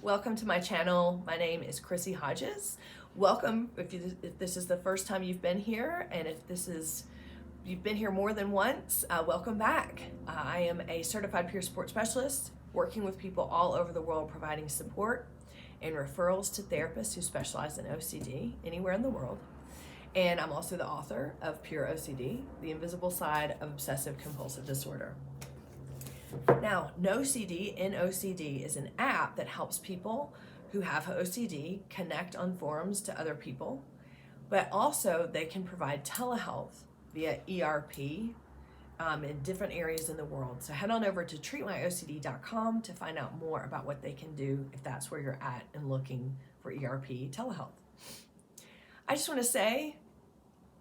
Welcome to my channel. My name is Chrissy Hodges. Welcome if this is the first time you've been here, and if you've been here more than once, welcome back. I am a certified peer support specialist working with people all over the world, providing support and referrals to therapists who specialize in OCD anywhere in the world. And I'm also the author of Pure OCD, The Invisible Side of Obsessive Compulsive Disorder. Now, NoCD in OCD is an app that helps people who have OCD connect on forums to other people, but also they can provide telehealth via ERP in different areas in the world. So head on over to treatmyocd.com to find out more about what they can do if that's where you're at and looking for ERP telehealth. I just want to say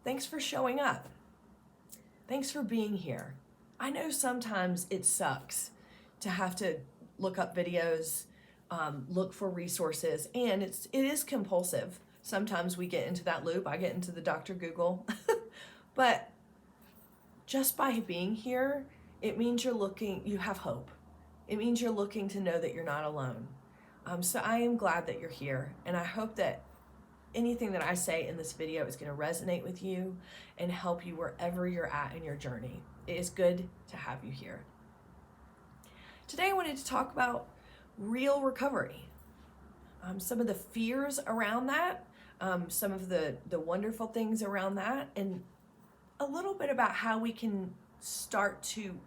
thanks for showing up. Thanks for being here. I know sometimes it sucks to have to look up videos, look for resources, and it is compulsive. Sometimes we get into that loop. I get into the Dr. Google. But just by being here, it means you have hope. It means you're looking to know that you're not alone. So I am glad that you're here, and I hope that anything that I say in this video is going to resonate with you and help you wherever you're at in your journey. It is good to have you here. Today I wanted to talk about real recovery. Some of the fears around that, some of the wonderful things around that, and a little bit about how we can start to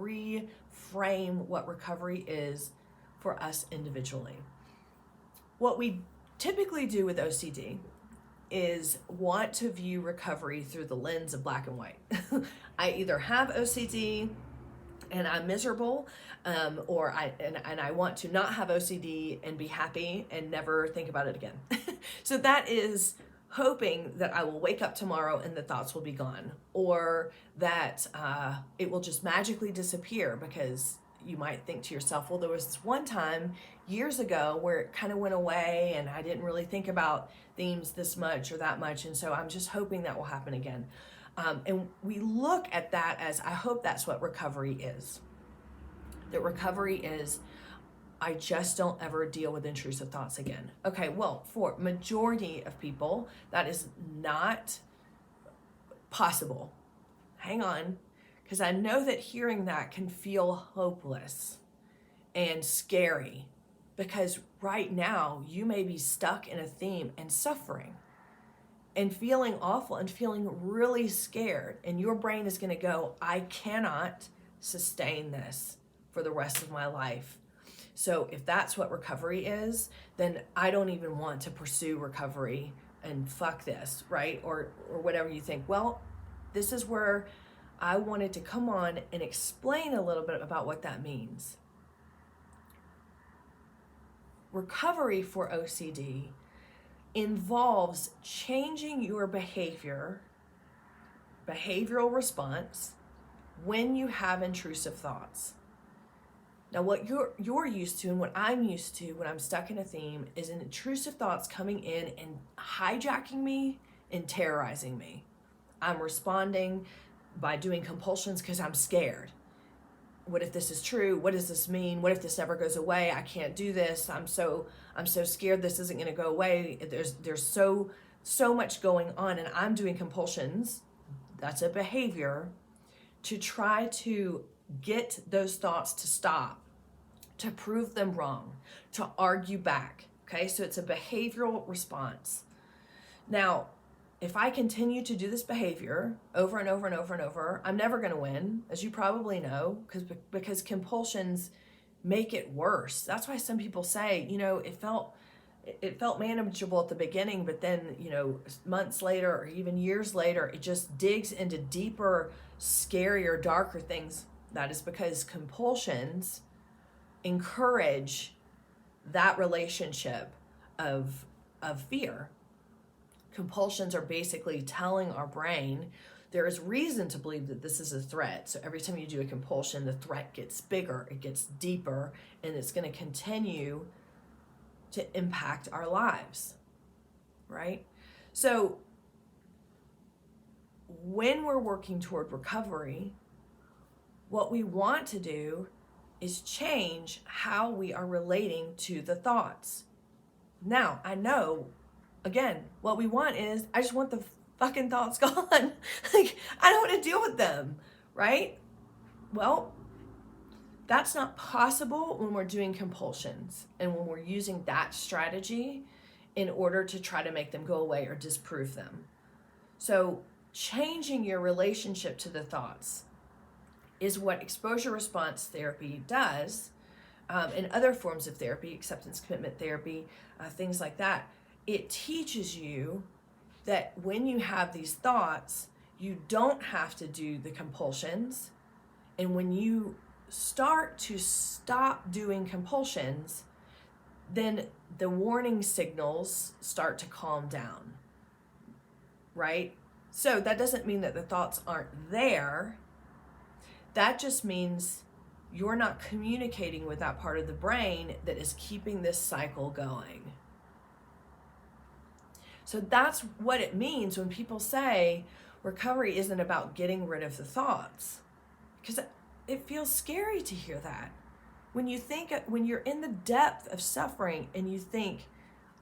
reframe what recovery is for us individually. What we typically do with OCD is want to view recovery through the lens of black and white. I either have OCD and I'm miserable, or I want to not have OCD and be happy and never think about it again. So that is hoping that I will wake up tomorrow and the thoughts will be gone, or that it will just magically disappear, because you might think to yourself, well, there was this one time years ago where it kind of went away and I didn't really think about themes this much or that much, and so I'm just hoping that will happen again. And we look at that as, I hope that's what recovery is. That recovery is, I just don't ever deal with intrusive thoughts again. Okay, well, for majority of people, that is not possible. Hang on, because I know that hearing that can feel hopeless and scary, because right now you may be stuck in a theme and suffering and feeling awful and feeling really scared, and your brain is going to go, I cannot sustain this for the rest of my life. So if that's what recovery is, then I don't even want to pursue recovery, and fuck this, right? Or whatever you think. Well, this is where I wanted to come on and explain a little bit about what that means. Recovery for OCD involves changing your behavioral response when you have intrusive thoughts. Now, what you're used to and what I'm used to when I'm stuck in a theme is intrusive thoughts coming in and hijacking me and terrorizing me. I'm responding by doing compulsions because I'm scared. What if this is true? What does this mean? What if this never goes away? I can't do this. I'm so scared this isn't going to go away. There's so much going on, and I'm doing compulsions. That's a behavior to try to get those thoughts to stop, to prove them wrong, to argue back. Okay, so it's a behavioral response. Now, if I continue to do this behavior over and over and over and over, I'm never going to win, as you probably know, because compulsions make it worse. That's why some people say, it felt manageable at the beginning, but then, months later or even years later, it just digs into deeper, scarier, darker things. That is because compulsions encourage that relationship of fear. Compulsions are basically telling our brain there is reason to believe that this is a threat. So every time you do a compulsion, the threat gets bigger, it gets deeper, and it's going to continue to impact our lives, right? So when we're working toward recovery, what we want to do is change how we are relating to the thoughts. Now, I know, again, what we want is, I just want the fucking thoughts gone. Like, I don't want to deal with them, right? Well, that's not possible when we're doing compulsions and when we're using that strategy in order to try to make them go away or disprove them. So changing your relationship to the thoughts is what exposure response therapy does, and other forms of therapy, acceptance commitment therapy, things like that. It teaches you that when you have these thoughts, you don't have to do the compulsions. And when you start to stop doing compulsions, then the warning signals start to calm down, right? So that doesn't mean that the thoughts aren't there. That just means you're not communicating with that part of the brain that is keeping this cycle going. So that's what it means when people say recovery isn't about getting rid of the thoughts, because it feels scary to hear that. When you're in the depth of suffering and you think,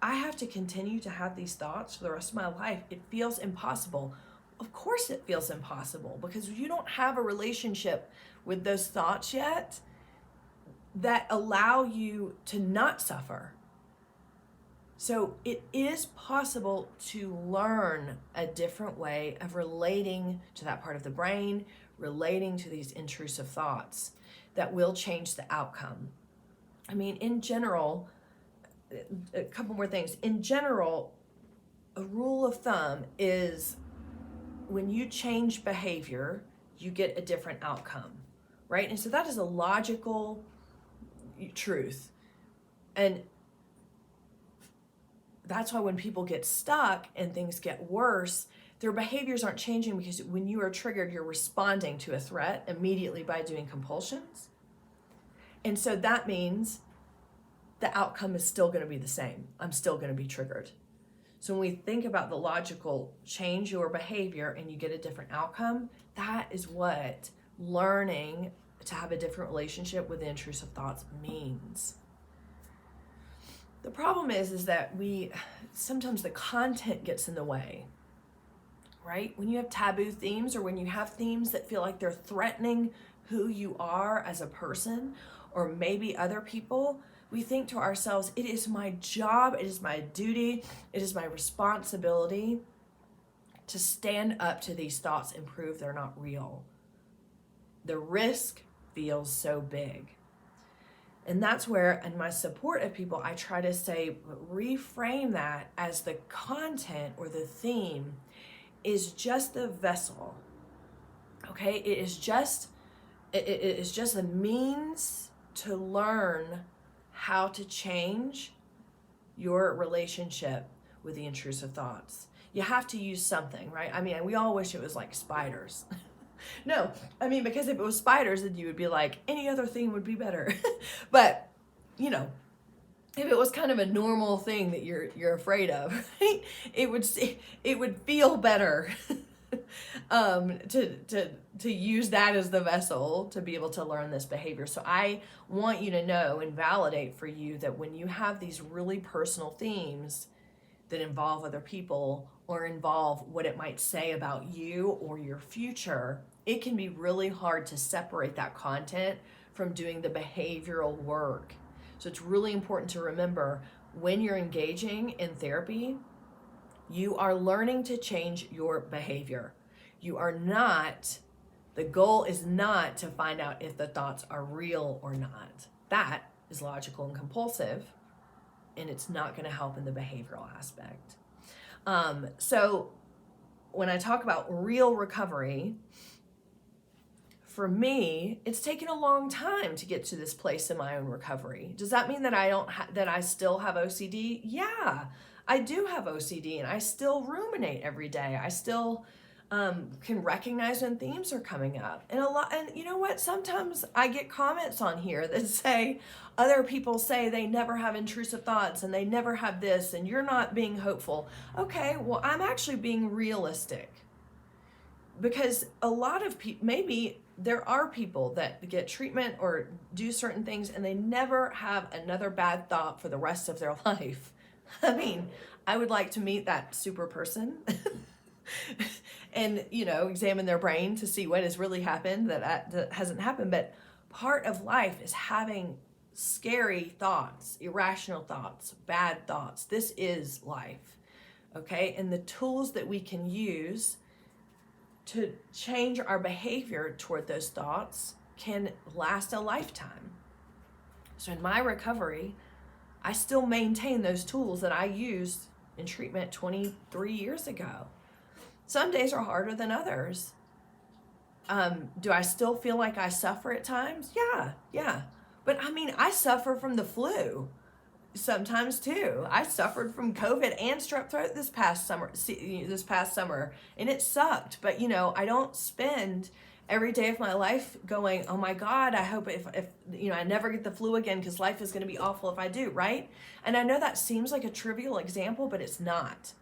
I have to continue to have these thoughts for the rest of my life, it feels impossible. Of course it feels impossible, because you don't have a relationship with those thoughts yet that allow you to not suffer. So it is possible to learn a different way of relating to that part of the brain, relating to these intrusive thoughts that will change the outcome. I mean, in general, a couple more things. In general, a rule of thumb is when you change behavior, you get a different outcome, right? And so that is a logical truth. And that's why when people get stuck and things get worse, their behaviors aren't changing, because when you are triggered, you're responding to a threat immediately by doing compulsions. And so that means the outcome is still going to be the same. I'm still going to be triggered. So when we think about the logical change your behavior and you get a different outcome, that is what learning to have a different relationship with the intrusive thoughts means. The problem is that sometimes the content gets in the way, right? When you have taboo themes, or when you have themes that feel like they're threatening who you are as a person, or maybe other people, we think to ourselves, it is my job, it is my duty, it is my responsibility to stand up to these thoughts and prove they're not real. The risk feels so big. And that's where, in my support of people, I try to say, reframe that as the content or the theme is just the vessel. Okay? It is just a means to learn how to change your relationship with the intrusive thoughts. You have to use something, right? I mean, we all wish it was like spiders. No, I mean, because if it was spiders, then you would be like, any other thing would be better. But, if it was kind of a normal thing that you're afraid of, right? It would feel better to use that as the vessel to be able to learn this behavior. So I want you to know and validate for you that when you have these really personal themes that involve other people or involve what it might say about you or your future, it can be really hard to separate that content from doing the behavioral work. So it's really important to remember, when you're engaging in therapy, you are learning to change your behavior. The goal is not to find out if the thoughts are real or not. That is logical and compulsive, and it's not going to help in the behavioral aspect. So when I talk about real recovery, for me, it's taken a long time to get to this place in my own recovery. Does that mean that that I still have OCD? Yeah, I do have OCD, and I still ruminate every day. I still can recognize when themes are coming up, and you know what? Sometimes I get comments on here that say other people say they never have intrusive thoughts and they never have this, and you're not being hopeful. Okay, well, I'm actually being realistic, because a lot of people, maybe there are people that get treatment or do certain things and they never have another bad thought for the rest of their life. I mean, I would like to meet that super person and, examine their brain to see what has really happened that hasn't happened. But part of life is having scary thoughts, irrational thoughts, bad thoughts. This is life, okay? And the tools that we can use to change our behavior toward those thoughts can last a lifetime. So in my recovery, I still maintain those tools that I used in treatment 23 years ago. Some days are harder than others. Do I still feel like I suffer at times? Yeah. But I suffer from the flu sometimes too. I suffered from COVID and strep throat this past summer, and it sucked. But I don't spend every day of my life going, oh my God, I hope if I never get the flu again, because life is going to be awful if I do, right? And I know that seems like a trivial example, but it's not.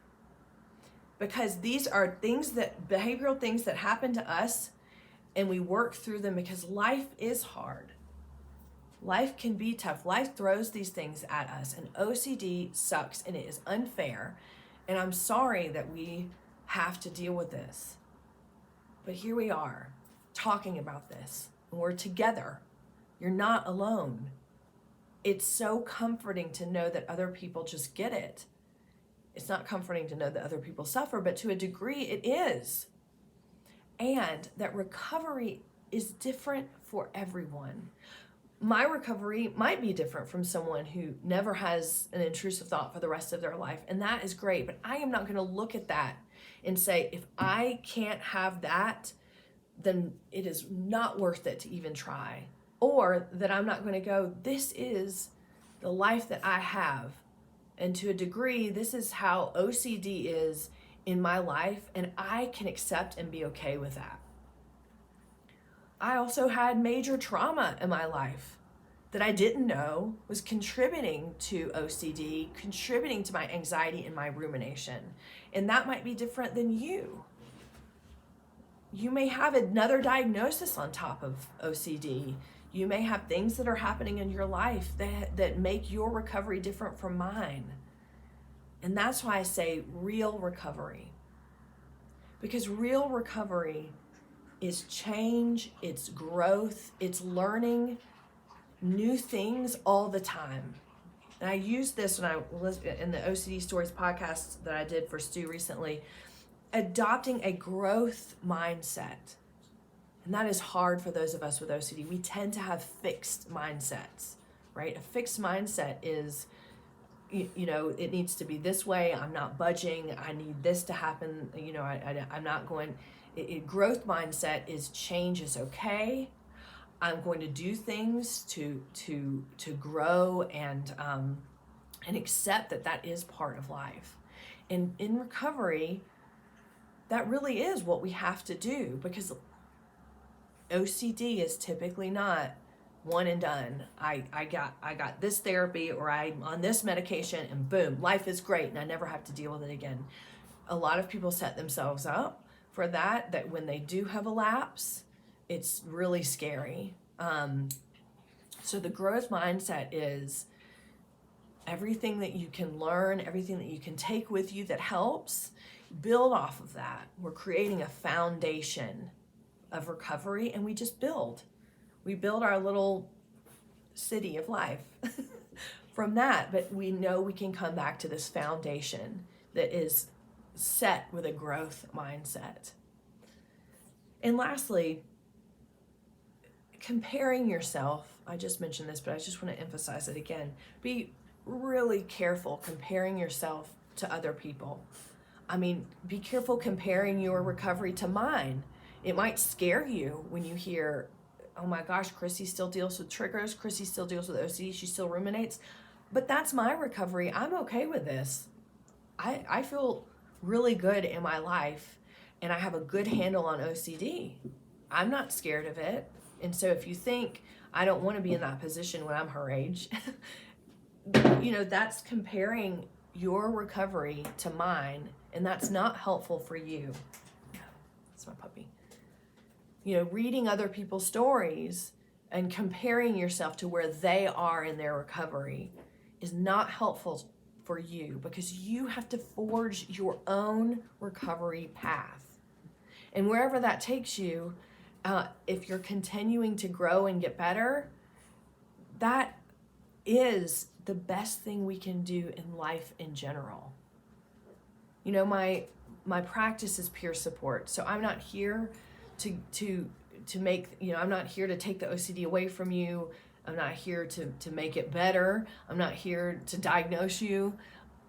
Because these are behavioral things that happen to us, and we work through them because life is hard. Life can be tough. Life throws these things at us, and OCD sucks, and it is unfair. And I'm sorry that we have to deal with this. But here we are, talking about this, and we're together. You're not alone. It's so comforting to know that other people just get it. It's not comforting to know that other people suffer, but to a degree it is. And that recovery is different for everyone. My recovery might be different from someone who never has an intrusive thought for the rest of their life, and that is great, but I am not going to look at that and say, if I can't have that, then it is not worth it to even try. Or that I'm not going to go, this is the life that I have, and to a degree, this is how OCD is in my life, and I can accept and be okay with that. I also had major trauma in my life that I didn't know was contributing to OCD, contributing to my anxiety and my rumination. And that might be different than you. You may have another diagnosis on top of OCD. You may have things that are happening in your life that make your recovery different from mine. And that's why I say real recovery. Because real recovery is change, it's growth, it's learning new things all the time. And I used this when I was in the OCD Stories podcast that I did for Stu recently, adopting a growth mindset. And that is hard for those of us with OCD. We tend to have fixed mindsets, right? A fixed mindset is, it needs to be this way. I'm not budging. I need this to happen. I'm not going. Growth mindset is change is okay. I'm going to do things to grow and accept that is part of life. And in recovery, that really is what we have to do, because OCD is typically not one and done. I got this therapy, or I'm on this medication, and boom, life is great and I never have to deal with it again. A lot of people set themselves up for that when they do have a lapse, it's really scary. So the growth mindset is everything that you can learn, everything that you can take with you that helps, build off of that. We're creating a foundation of recovery, and we just build. We build our little city of life from that, but we know we can come back to this foundation that is set with a growth mindset. And lastly, comparing yourself. I just mentioned this, but I just want to emphasize it again. Be really careful comparing yourself to other people. Be careful comparing your recovery to mine. It might scare you when you hear, oh my gosh, Chrissy still deals with triggers. Chrissy still deals with OCD. She still ruminates. But that's my recovery. I'm okay with this. I feel really good in my life, and I have a good handle on OCD. I'm not scared of it. And so if you think I don't want to be in that position when I'm her age, that's comparing your recovery to mine, and that's not helpful for you. That's my puppy. reading other people's stories and comparing yourself to where they are in their recovery is not helpful for you, because you have to forge your own recovery path. And wherever that takes you, if you're continuing to grow and get better, that is the best thing we can do in life in general. My practice is peer support, so I'm not here to make, I'm not here to take the OCD away from you. I'm not here to make it better. I'm not here to diagnose you.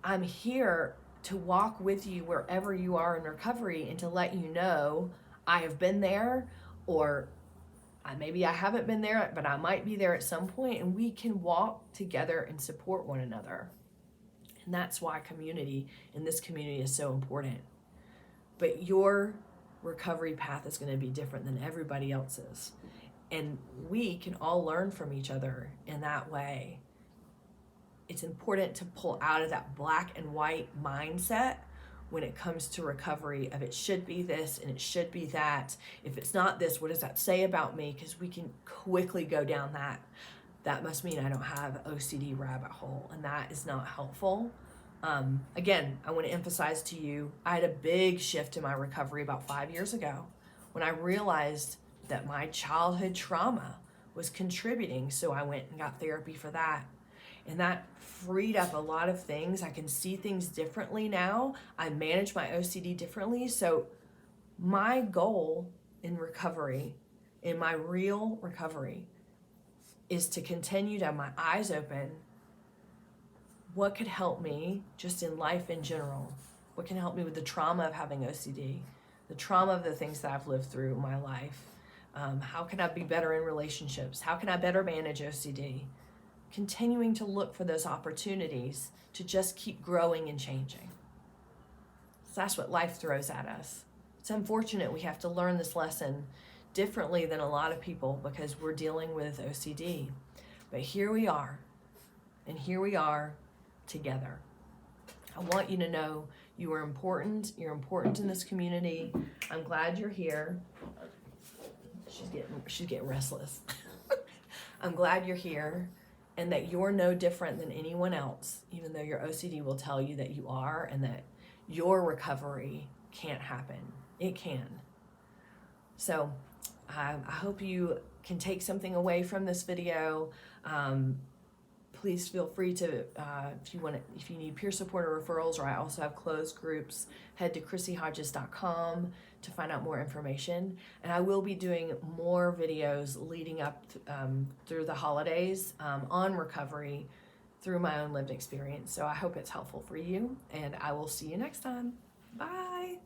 I'm here to walk with you wherever you are in recovery and to let you know I have been there, or maybe I haven't been there, but I might be there at some point, and we can walk together and support one another. And that's why community in this community is so important. But your recovery path is going to be different than everybody else's. And we can all learn from each other in that way. It's important to pull out of that black and white mindset when it comes to recovery of it should be this and it should be that. If it's not this, what does that say about me? Because we can quickly go down that must mean I don't have OCD rabbit hole, and that is not helpful. Again, I want to emphasize to you, I had a big shift in my recovery about 5 years ago when I realized that my childhood trauma was contributing. So I went and got therapy for that. And that freed up a lot of things. I can see things differently now. I manage my OCD differently. So my goal in recovery, in my real recovery, is to continue to have my eyes open. What could help me just in life in general? What can help me with the trauma of having OCD, the trauma of the things that I've lived through in my life? How can I be better in relationships? How can I better manage OCD? Continuing to look for those opportunities to just keep growing and changing. So that's what life throws at us. It's unfortunate we have to learn this lesson differently than a lot of people because we're dealing with OCD. But here we are, and here we are together. I want you to know you are important. You're important in this community. I'm glad you're here. She's getting restless. I'm glad you're here, and that you're no different than anyone else, even though your OCD will tell you that you are, and that your recovery can't happen. It can. So I hope you can take something away from this video. Please feel free to, if you need peer support or referrals, or I also have closed groups, head to chrissyhodges.com to find out more information. And I will be doing more videos leading up through the holidays on recovery through my own lived experience. So I hope it's helpful for you, and I will see you next time. Bye.